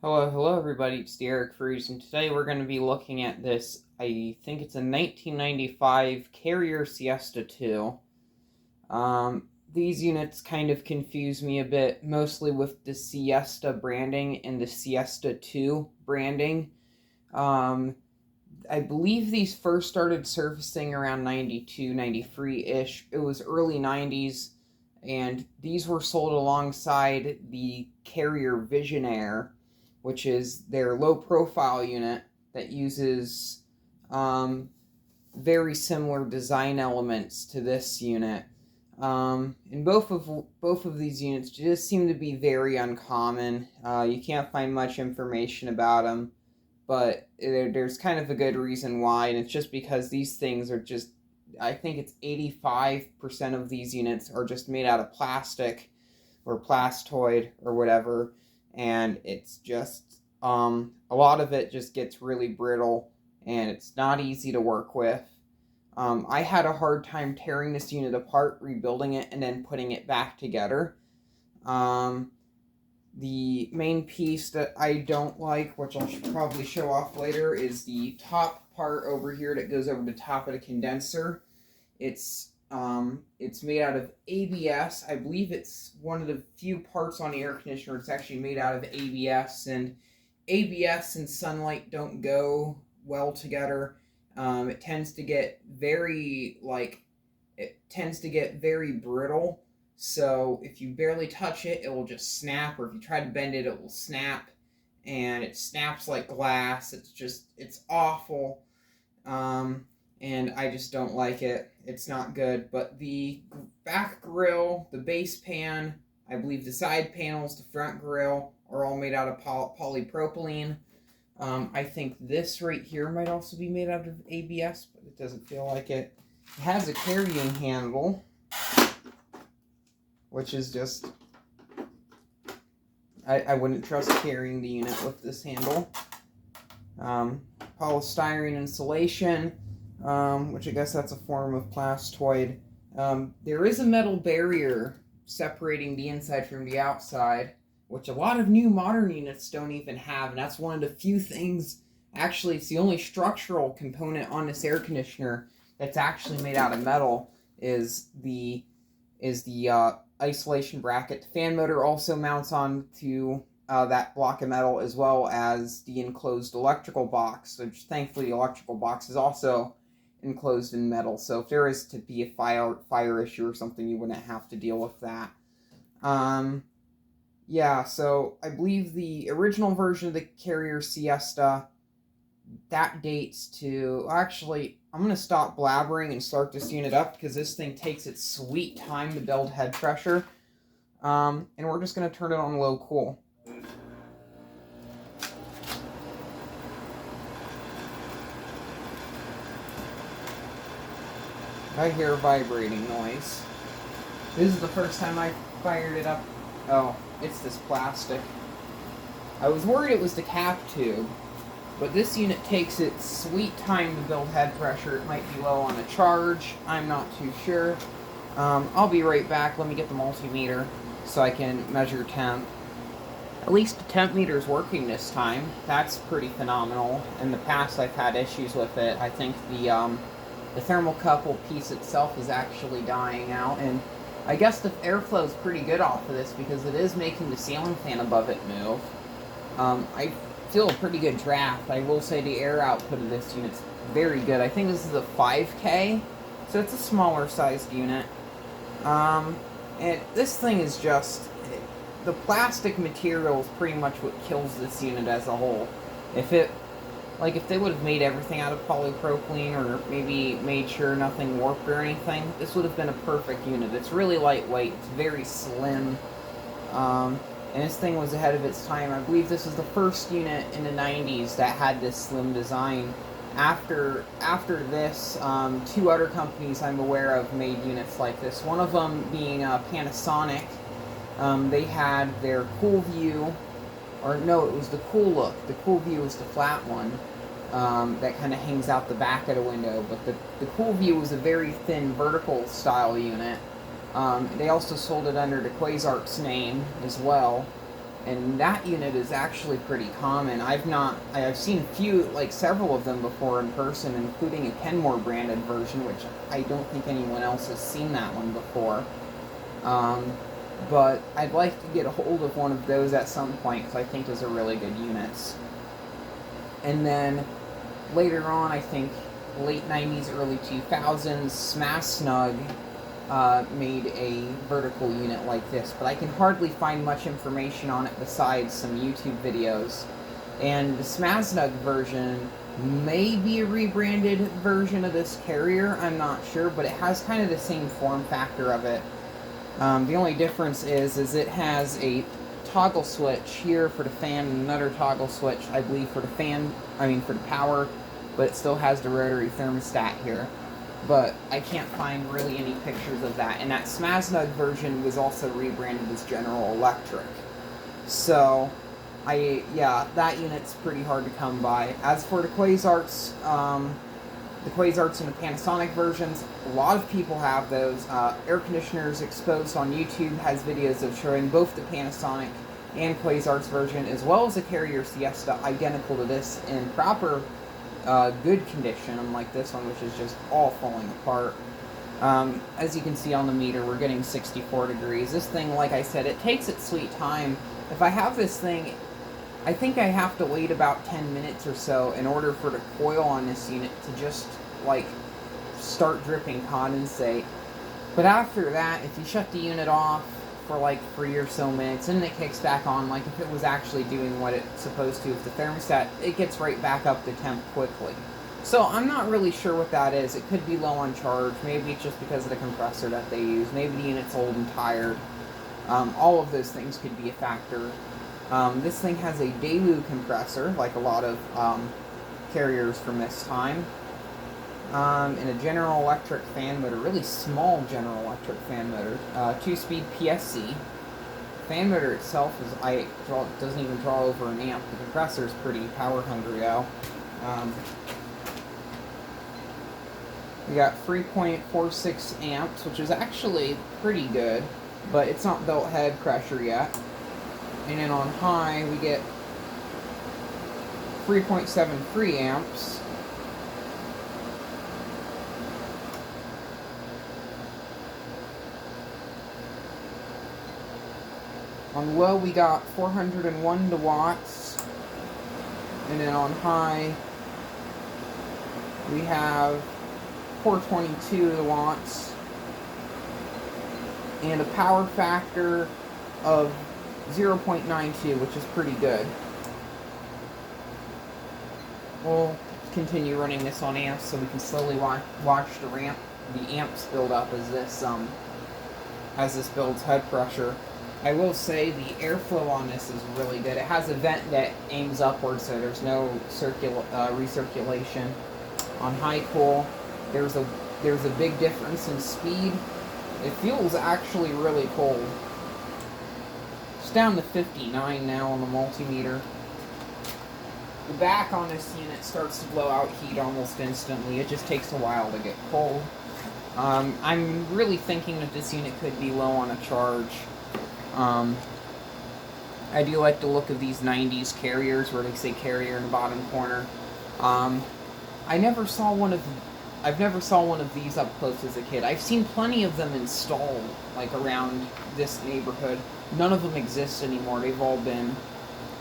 Hello everybody, it's Derek Freeze, and today we're going to be looking at this, I think it's a 1995 Carrier Siesta 2. These units kind of confuse me a bit, mostly with the Siesta branding and the Siesta 2 branding. I believe these first started surfacing around 92, 93-ish. It was early 90s, and these were sold alongside the Carrier Visionaire, which is their low-profile unit that uses very similar design elements to this unit. And both of these units just seem to be very uncommon. You can't find much information about them, but there's kind of a good reason why, and it's just because these things are just, I think it's 85% of these units are just made out of plastic or plastoid or whatever, and it's just a lot of it just gets really brittle and it's not easy to work with. I had a hard time tearing this unit apart, rebuilding it, and then putting it back together. The main piece that I don't like, which I'll probably show off later, is the top part over here that goes over the top of the condenser. It's made out of ABS. I believe it's one of the few parts on the air conditioner that's actually made out of ABS, and ABS and sunlight don't go well together. It tends to get very brittle. So if you barely touch it, it will just snap, or if you try to bend it, it will snap, and it snaps like glass. It's awful. And I just don't like it. It's not good. But the back grill, the base pan, I believe the side panels, the front grill are all made out of polypropylene. I think this right here might also be made out of ABS, but it doesn't feel like it. It has a carrying handle, which is just, I wouldn't trust carrying the unit with this handle. Polystyrene insulation, which I guess that's a form of plastoid. There is a metal barrier separating the inside from the outside, which a lot of new modern units don't even have, and that's one of the few things, actually it's the only structural component on this air conditioner that's actually made out of metal, is the isolation bracket. The fan motor also mounts onto that block of metal, as well as the enclosed electrical box, which thankfully the electrical box is also enclosed in metal, so if there is to be a fire issue or something, you wouldn't have to deal with that. Yeah, so I believe the original version of the Carrier Siesta, that dates to, actually, I'm going to stop blabbering and start this unit up, because this thing takes its sweet time to build head pressure. And we're just going to turn it on low cool. I hear a vibrating noise. This is the first time I fired it up. Oh, it's this plastic. I was worried it was the cap tube, but this unit takes its sweet time to build head pressure. It might be low on a charge. I'm not too sure. I'll be right back. Let me get the multimeter so I can measure temp. At least the temp meter is working this time. That's pretty phenomenal. In the past, I've had issues with it. I think the thermocouple piece itself is actually dying out, and I guess the airflow is pretty good off of this because it is making the ceiling fan above it move. I feel a pretty good draft. I will say the air output of this unit's very good. I think this is a 5K, so it's a smaller sized unit. And this thing is just, the plastic material is pretty much what kills this unit as a whole. If they would have made everything out of polypropylene, or maybe made sure nothing warped or anything, this would have been a perfect unit. It's really lightweight, it's very slim, and this thing was ahead of its time. I believe this was the first unit in the 90s that had this slim design. After this, two other companies I'm aware of made units like this. One of them being Panasonic. They had their Cool View, or no, it was the Cool Look. The Cool View was the flat one that kind of hangs out the back of the window, but the Cool View was a very thin vertical style unit. They also sold it under the Quasar's name as well, And that unit is actually pretty common. I've seen several of them before in person, including a Kenmore branded version, which I don't think anyone else has seen that one before. But I'd like to get a hold of one of those at some point, because I think those are really good units. And then later on, I think late 90s, early 2000s, Smash Snug made a vertical unit like this, but I can hardly find much information on it besides some YouTube videos. And the Smash Snug version may be a rebranded version of this carrier, I'm not sure, but it has kind of the same form factor of it. The only difference is it has a toggle switch here for the fan and another toggle switch, I believe, for the for the power, but it still has the rotary thermostat here. But I can't find really any pictures of that. And that Smaznug version was also rebranded as General Electric. So, that unit's pretty hard to come by. As for the Quasarts and the Panasonic versions, a lot of people have those. Air Conditioners Exposed on YouTube has videos of showing both the Panasonic and Quasarts version, as well as a Carrier Siesta identical to this in proper good condition, unlike this one, which is just all falling apart. As you can see on the meter, we're getting 64 degrees. This thing, like I said, it takes its sweet time. If I have this thing, I think I have to wait about 10 minutes or so in order for the coil on this unit to just, start dripping condensate. But after that, if you shut the unit off for 3 or so minutes, and it kicks back on, like if it was actually doing what it's supposed to with the thermostat, it gets right back up to temp quickly. So I'm not really sure what that is. It could be low on charge. Maybe it's just because of the compressor that they use. Maybe the unit's old and tired. All of those things could be a factor. This thing has a Daewoo compressor, like a lot of carriers from this time. And a General Electric fan motor, really small General Electric fan motor, 2-speed PSC. Fan motor itself doesn't even draw over an amp. The compressor is pretty power hungry though. We got 3.46 amps, which is actually pretty good, but it's not built head pressure yet. And then on high, we get 3.73 amps. On low, we got 401 watts. And then on high, we have 422 watts. And a power factor of 0.92, which is pretty good. We'll continue running this on amps so we can slowly watch the amps build up as this builds head pressure. I will say the airflow on this is really good. It has a vent that aims upwards, so there's no recirculation. On high cool, there's a big difference in speed. It feels actually really cold. It's down to 59 now on the multimeter. The back on this unit starts to blow out heat almost instantly. It just takes a while to get cold. I'm really thinking that this unit could be low on a charge. I do like the look of these 90s carriers where they say carrier in the bottom corner. I've never saw one of these up close as a kid. I've seen plenty of them installed, around this neighborhood. None of them exist anymore. They've all been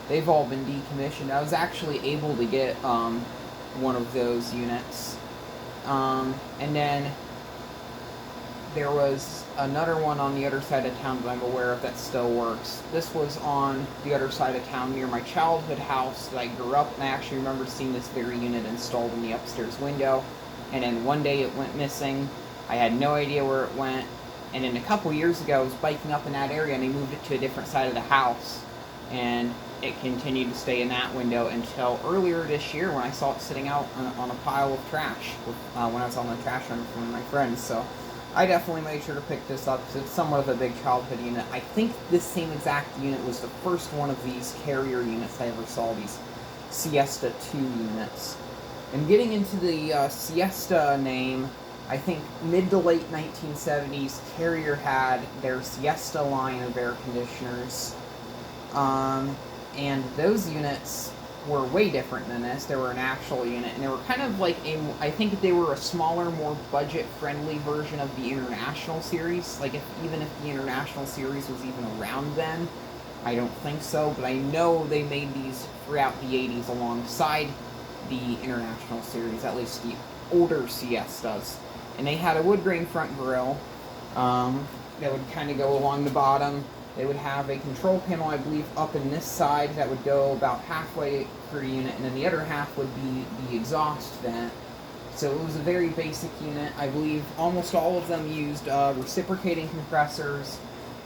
decommissioned. I was actually able to get one of those units. And then there was another one on the other side of town that I'm aware of that still works. This was on the other side of town near my childhood house that I grew up in. I actually remember seeing this very unit installed in the upstairs window. And then one day it went missing. I had no idea where it went. And then a couple years ago I was biking up in that area and they moved it to a different side of the house. And it continued to stay in that window until earlier this year when I saw it sitting out on a pile of trash when I was on the trash run with one of my friends. So I definitely made sure to pick this up because it's somewhat of a big childhood unit. I think this same exact unit was the first one of these carrier units I ever saw, these Siesta 2 units. And getting into the Siesta name, I think mid to late 1970s, Carrier had their Siesta line of air conditioners. And those units were way different than this. They were an actual unit, and they were kind of like I think they were a smaller, more budget-friendly version of the International series. Like, even if the International series was even around then, I don't think so, but I know they made these throughout the 80s alongside the International series, at least the older Siestas. And they had a wood grain front grille that would kind of go along the bottom. They would have a control panel, I believe, up in this side that would go about halfway per unit, and then the other half would be the exhaust vent. So it was a very basic unit. I believe almost all of them used reciprocating compressors.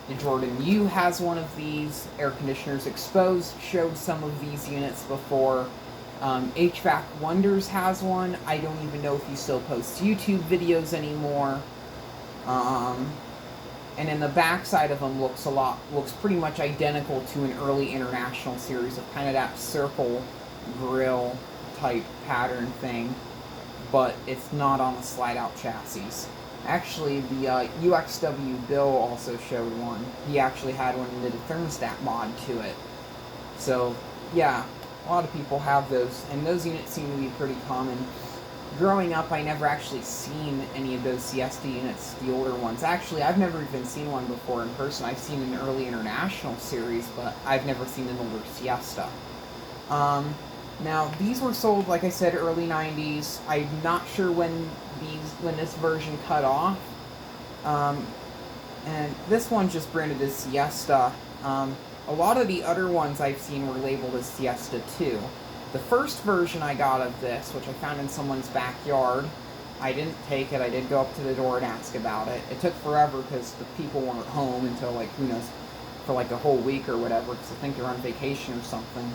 The Jordan U has one of these. Air Conditioners Exposed showed some of these units before. HVAC Wonders has one. I don't even know if he still posts YouTube videos anymore. And then the back side of them looks pretty much identical to an early International series of kind of that circle grill type pattern thing, but it's not on the slide out chassis. Actually, the UXW Bill also showed one. He actually had one and did a thermostat mod to it. So yeah, a lot of people have those, and those units seem to be pretty common. Growing up, I never actually seen any of those Siesta units, the older ones. Actually, I've never even seen one before in person. I've seen an early International series, but I've never seen an older Siesta. Now, these were sold, like I said, early 90s. I'm not sure when this version cut off. And this one's just branded as Siesta. A lot of the other ones I've seen were labeled as Siesta 2. The first version I got of this, which I found in someone's backyard, I didn't take it. I did go up to the door and ask about it. It took forever because the people weren't home until, like, who knows, for like a whole week or whatever, because I think they're on vacation or something.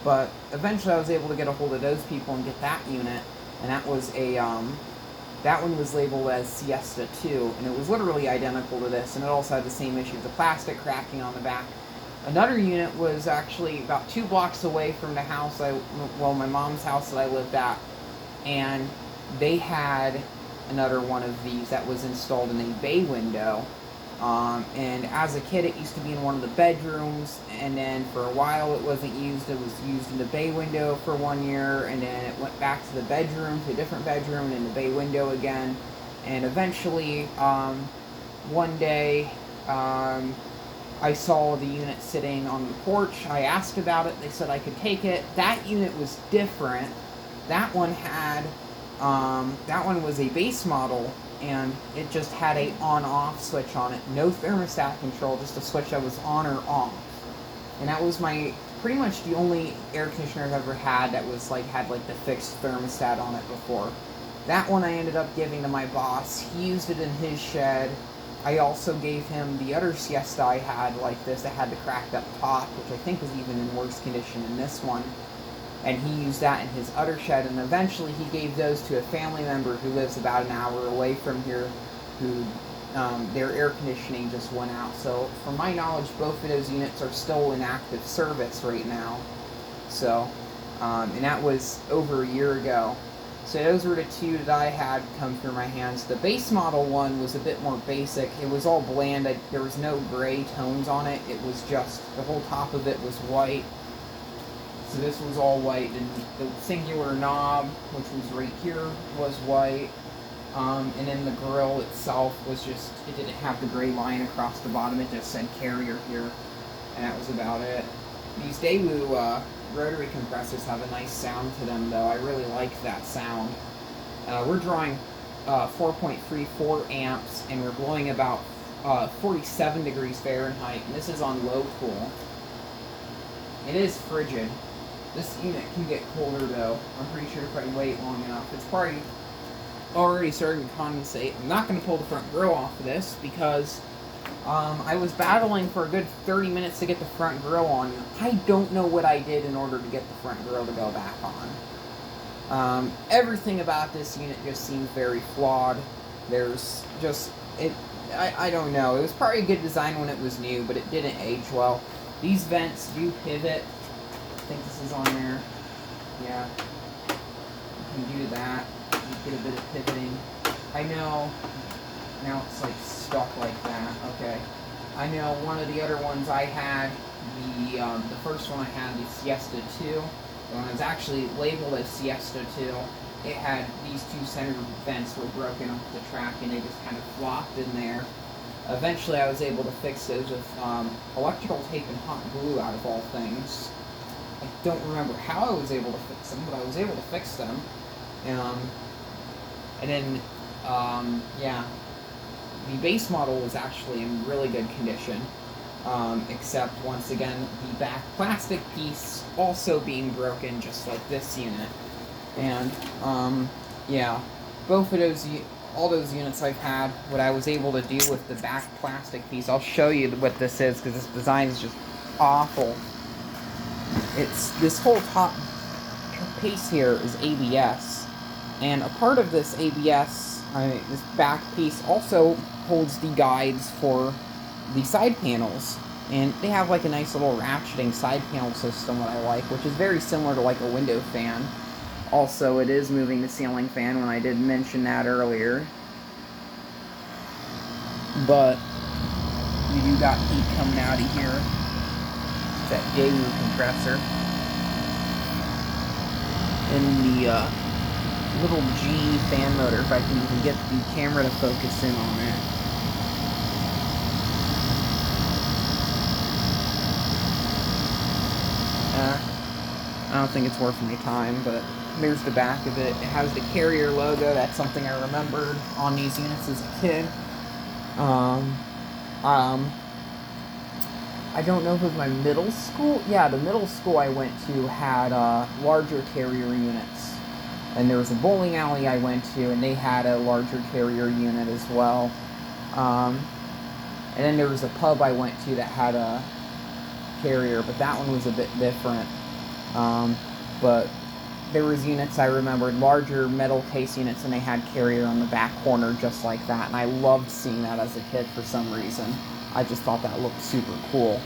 But eventually I was able to get a hold of those people and get that unit, and that was that one was labeled as Siesta 2, and it was literally identical to this, and it also had the same issue, the plastic cracking on the back. Another unit was actually about 2 blocks away from the house, my mom's house that I lived at, and they had another one of these that was installed in a bay window. And as a kid, it used to be in one of the bedrooms, and then for a while it wasn't used. It was used in the bay window for 1 year, and then it went back to the bedroom, to a different bedroom, and in the bay window again. And eventually, one day, I saw the unit sitting on the porch. I asked about it. They said I could take it. That unit was different. That one had, that one was a base model, and it just had a on-off switch on it. No thermostat control, just a switch that was on or off. And that was pretty much the only air conditioner I've ever had that was had the fixed thermostat on it before. That one I ended up giving to my boss. He used it in his shed. I also gave him the other Siesta I had like this that had the cracked up top, which I think was even in worse condition than this one. And he used that in his other shed, and eventually he gave those to a family member who lives about an hour away from here, who their air conditioning just went out. So, from my knowledge, both of those units are still in active service right now. So, and that was over a year ago. So those were the two that I had come through my hands. The base model one was a bit more basic. It was all bland. There was no gray tones on it. It was just, the whole top of it was white. So this was all white, and the singular knob, which was right here, was white. And then the grill itself was just, it didn't have the gray line across the bottom. It just said carrier here, and that was about it. These Daewoo rotary compressors have a nice sound to them, though. I really like that sound. We're drawing 4.34 amps, and we're blowing about 47 degrees Fahrenheit, and this is on low cool. It is frigid. This unit can get colder, though. I'm pretty sure if I wait long enough. It's probably already starting to condensate. I'm not going to pull the front grill off of this because I was battling for a good 30 minutes to get the front grill on. I don't know what I did in order to get the front grill to go back on. Everything about this unit just seems very flawed. There's just, I don't know. It was probably a good design when it was new, but it didn't age well. These vents do pivot. I think this is on there. Yeah. You can do that. You get a bit of pivoting. I know. Now it's stuck like that. Okay. I know one of the other ones I had The first one I had, the Siesta 2, when it was actually labeled as Siesta 2, it had these two center vents were broken off the track and they just kind of flopped in there. Eventually I was able to fix those with electrical tape and hot glue, out of all things. I don't remember how I was able to fix them, but I was able to fix them. And then, yeah, the base model was actually in really good condition. Except, once again, the back plastic piece also being broken, just like this unit. And, yeah, both of those, all those units I've had, what I was able to do with the back plastic piece, I'll show you what this is, because this design is just awful. It's, this whole top piece here is ABS, and a part of this ABS, this back piece, also holds the guides for the side panels, and they have like a nice little ratcheting side panel system that I like, which is very similar to like a window fan. Also, it is moving the ceiling fan, when I did mention that earlier. But you do got heat coming out of here. It's that Daewoo compressor. And the little G fan motor, if I can even get the camera to focus in on it. I don't think it's worth any time, but there's the back of it. It has the Carrier logo. That's something I remembered on these units as a kid. I don't know if it was my middle school. Yeah, the middle school I went to had larger Carrier units. And there was a bowling alley I went to, and they had a larger Carrier unit as well. And then there was a pub I went to that had a Carrier, but that one was a bit different. But there was units I remembered, larger metal case units, and they had Carrier on the back corner just like that, and I loved seeing that as a kid for some reason. I just thought that looked super cool.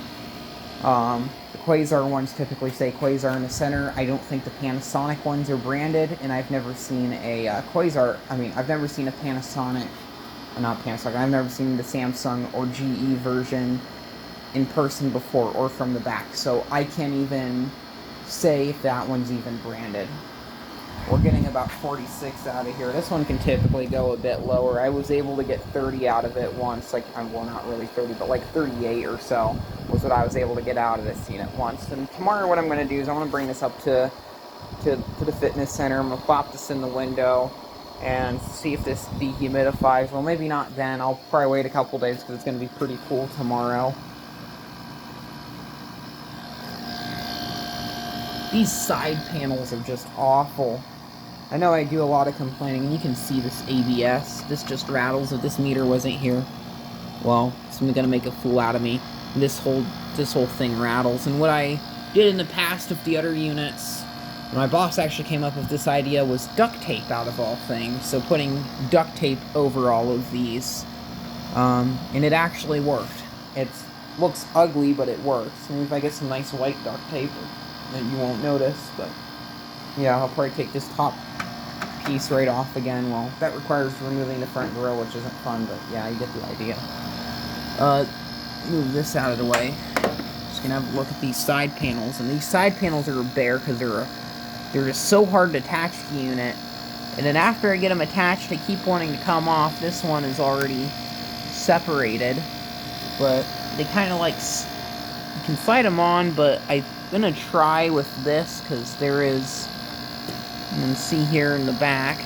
The Quasar ones typically say Quasar in the center. I don't think the Panasonic ones are branded, and I've never seen a Quasar, I've never seen a Panasonic, not Panasonic, I've never seen the Samsung or GE version in person before or from the back, so I can't even say if that one's even branded. We're getting about 46 out of here. This one can typically go a bit lower. I was able to get 30 out of it once, like, well, not really 30, but like 38 or so was what I was able to get out of this unit once. And tomorrow what I'm going to do is I'm going to bring this up to the fitness center. I'm going to plop this in the window and see if this dehumidifies. Well, maybe not then. I'll probably wait a couple days because it's going to be pretty cool tomorrow. These side panels are just awful. I know I do a lot of complaining, and you can see this ABS. This just rattles if this meter wasn't here. Well, it's gonna make a fool out of me. This whole thing rattles. And what I did in the past with the other units, my boss actually came up with this idea, was duct tape, out of all things. So putting duct tape over all of these. And it actually worked. It looks ugly, but it works. Maybe if I get some nice white duct tape, then you won't notice, but yeah, I'll probably take this top piece right off again. Well, that requires removing the front grill, which isn't fun, but yeah, you get the idea. Move this out of the way. Just gonna have a look at these side panels, and these side panels are bare because they're just so hard to attach to the unit. And then after I get them attached, they keep wanting to come off. This one is already separated, but they kind of like, you can slide them on, but I'm gonna try with this because there is, you can see here in the back,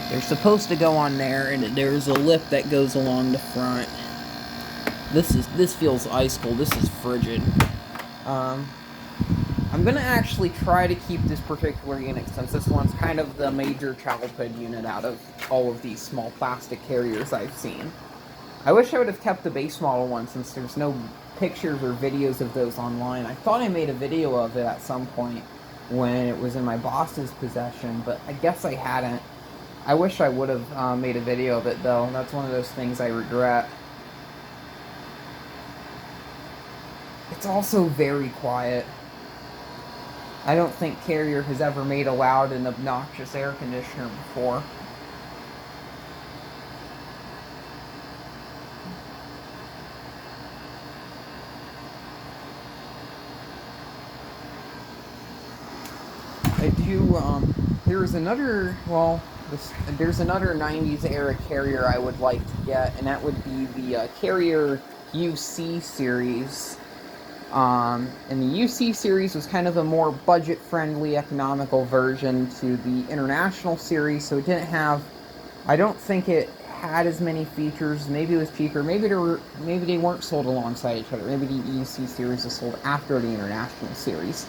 they're supposed to go on there, and there's a lip that goes along the front. This feels ice cold. This is frigid. I'm gonna actually try to keep this particular unit, since this one's kind of the major childhood unit out of all of these small plastic Carriers I've seen. I wish I would have kept the base model one, since there's no pictures or videos of those online. I thought I made a video of it at some point when it was in my boss's possession, but I guess I hadn't. I wish I would have made a video of it, though. That's one of those things I regret. It's also very quiet. I don't think Carrier has ever made a loud and obnoxious air conditioner before. I do, there's another, well, there's another 90s era carrier I would like to get, and that would be the Carrier UC series. And the UC series was kind of a more budget-friendly, economical version to the International series, so it didn't have, I don't think it had as many features. Maybe it was cheaper. Maybe they weren't sold alongside each other. Maybe the UC series was sold after the International series.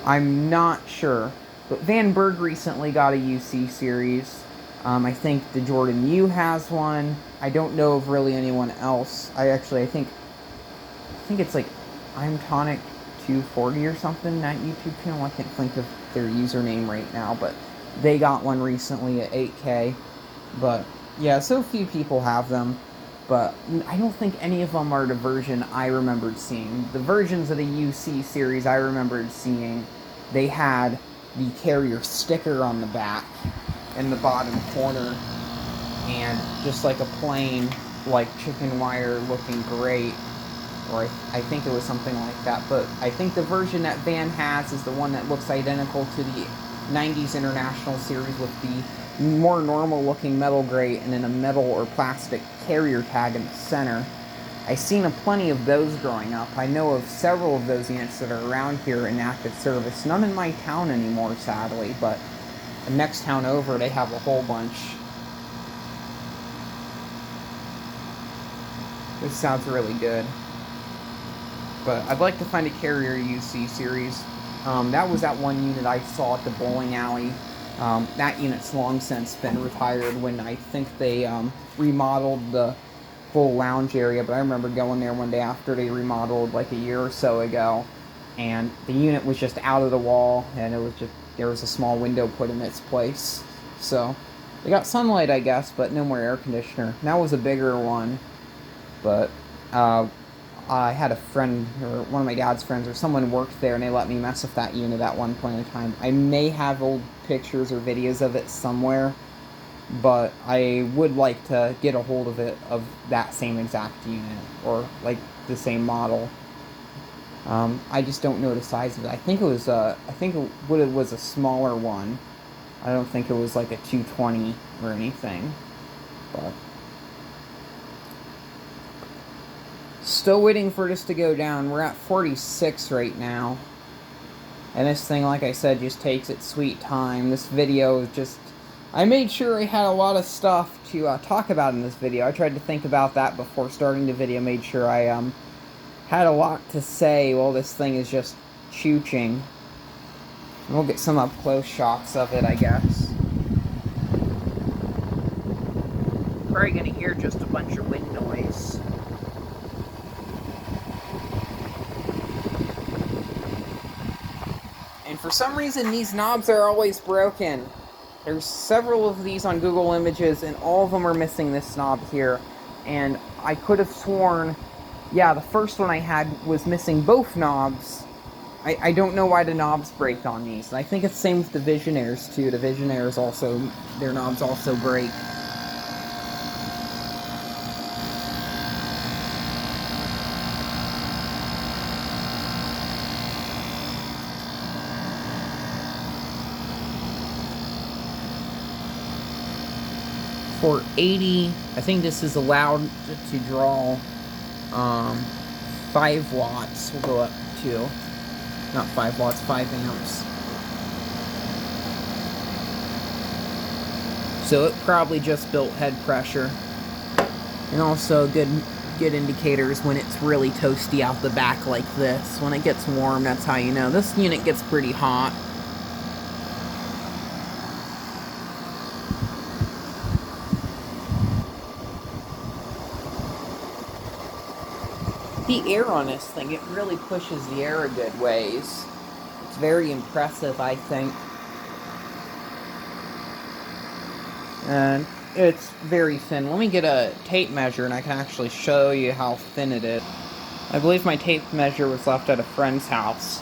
I'm not sure. But Van Berg recently got a UC series. I think the Jordan U has one. I don't know of really anyone else. I think it's like I'm Tonic 240 or something, that YouTube channel. I can't think of their username right now, but they got one recently at 8K. But yeah, so few people have them. But I don't think any of them are the version I remembered seeing. The versions of the UC series I remembered seeing, they had the Carrier sticker on the back in the bottom corner, and just like a plain, like chicken wire looking grate, or I think it was something like that. But I think the version that Van has is the one that looks identical to the 90s International series, with the more normal looking metal grate and then a metal or plastic carrier tag in the center. I've seen plenty of those growing up. I know of several of those units that are around here in active service. None in my town anymore, sadly, but the next town over, they have a whole bunch. This sounds really good. But I'd like to find a Carrier UC series. That was that one unit I saw at the bowling alley. That unit's long since been retired when I think they remodeled the full lounge area, but I remember going there one day after they remodeled like a year or so ago, and the unit was just out of the wall, and it was just, there was a small window put in its place. So they got sunlight, I guess, but no more air conditioner. And that was a bigger one, but I had a friend, or one of my dad's friends, or someone worked there, and they let me mess with that unit at one point in time. I may have old pictures or videos of it somewhere, but I would like to get a hold of it, of that same exact unit, or like the same model. I just don't know the size of it. I think it was it was a smaller one. I don't think it was like a 220 or anything, but still waiting for this to go down. We're at 46 right now, and this thing, like I said, just takes its sweet time. This video is just, I made sure I had a lot of stuff to talk about in this video. I tried to think about that before starting the video, made sure I had a lot to say while this thing is just chooching. And we'll get some up-close shots of it, I guess. Probably gonna hear just a bunch of wind noise. And for some reason, these knobs are always broken. There's several of these on Google Images, and all of them are missing this knob here. And I could have sworn, yeah, the first one I had was missing both knobs. I don't know why the knobs break on these. And I think it's the same with the Visionairs, too. The Visionairs also, their knobs also break. For 80, I think this is allowed to draw 5 watts. We'll go up to, not 5 watts, 5 amps. So it probably just built head pressure. And also good indicators when it's really toasty out the back like this. When it gets warm, that's how you know. This unit gets pretty hot. The air on this thing, it really pushes the air a good ways. It's very impressive, I think. And it's very thin. Let me get a tape measure and I can actually show you how thin it is. I believe my tape measure was left at a friend's house.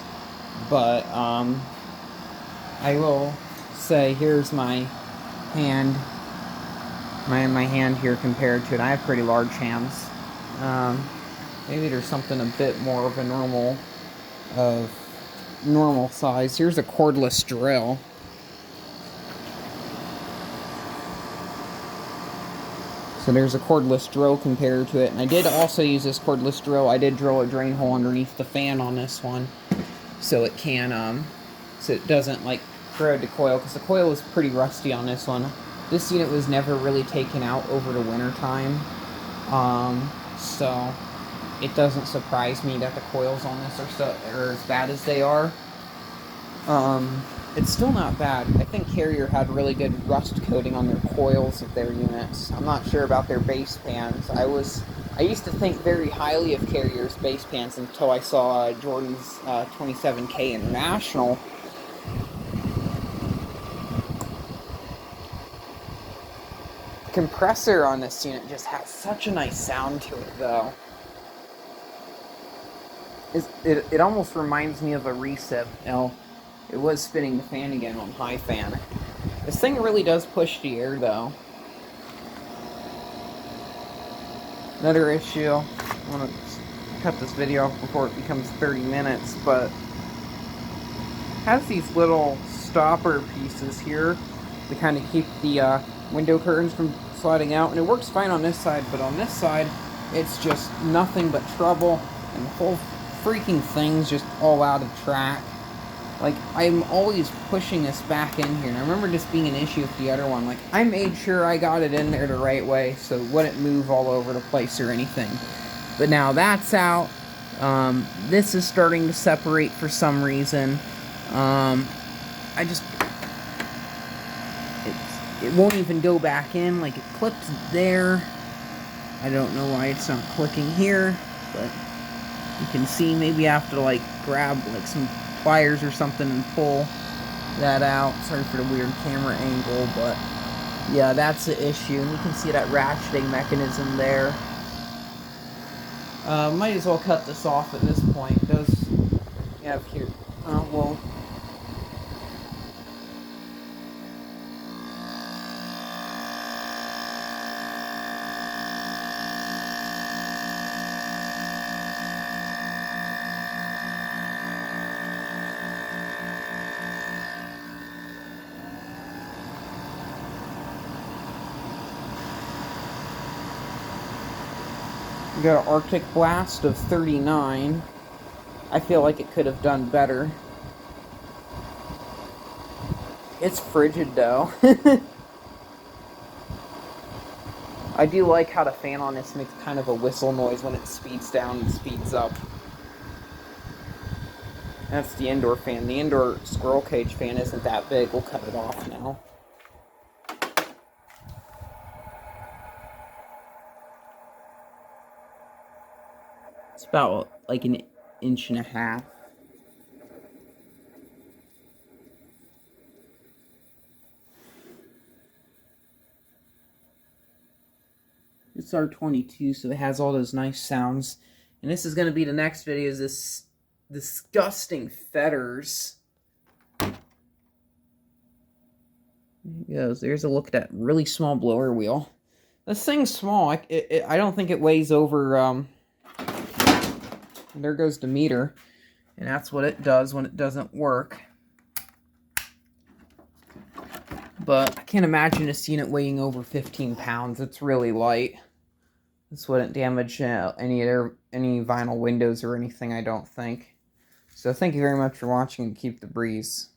But, I will say, here's my hand. My hand here compared to it. I have pretty large hands. Maybe there's something a bit more of a normal of normal size. Here's a cordless drill. So there's a cordless drill compared to it. And I did also use this cordless drill. I did drill a drain hole underneath the fan on this one, so it can, so it doesn't like corrode the coil, because the coil was pretty rusty on this one. This unit was never really taken out over the winter time, so it doesn't surprise me that the coils on this are as bad as they are. It's still not bad. I think Carrier had really good rust coating on their coils of their units. I'm not sure about their base pans. I used to think very highly of Carrier's base pans until I saw Jordan's 27K International. The compressor on this unit just has such a nice sound to it, though. It almost reminds me of a recip. Now, it was spinning the fan again on high fan. This thing really does push the air, though. Another issue, I want to cut this video off before it becomes 30 minutes, but it has these little stopper pieces here to kind of keep the window curtains from sliding out, and it works fine on this side, but on this side, it's just nothing but trouble, and the whole freaking thing's just all out of track. Like, I'm always pushing this back in here, and I remember this being an issue with the other one. Like, I made sure I got it in there the right way, so it wouldn't move all over the place or anything. But now that's out. This is starting to separate for some reason. It won't even go back in. Like, it clips there. I don't know why it's not clicking here, but you can see maybe I have to, like, grab, like, some pliers or something and pull that out. Sorry for the weird camera angle, but yeah, that's the issue. And you can see that ratcheting mechanism there. Might as well cut this off at this point. Those you have here. Well. We got an Arctic blast of 39. I feel like it could have done better. It's frigid though. I do like how the fan on this makes kind of a whistle noise when it speeds down and speeds up. That's the indoor fan. The indoor squirrel cage fan isn't that big. We'll cut it off now. It's about like an inch and a half. It's R22, so it has all those nice sounds. And this is going to be the next video, is this disgusting feathers. There it goes. There's a look at that really small blower wheel. This thing's small. I don't think it weighs over... There goes the meter, and that's what it does when it doesn't work. But I can't imagine this unit weighing over 15 pounds. It's really light. This wouldn't damage any vinyl windows or anything, I don't think. So thank you very much for watching, and keep the breeze.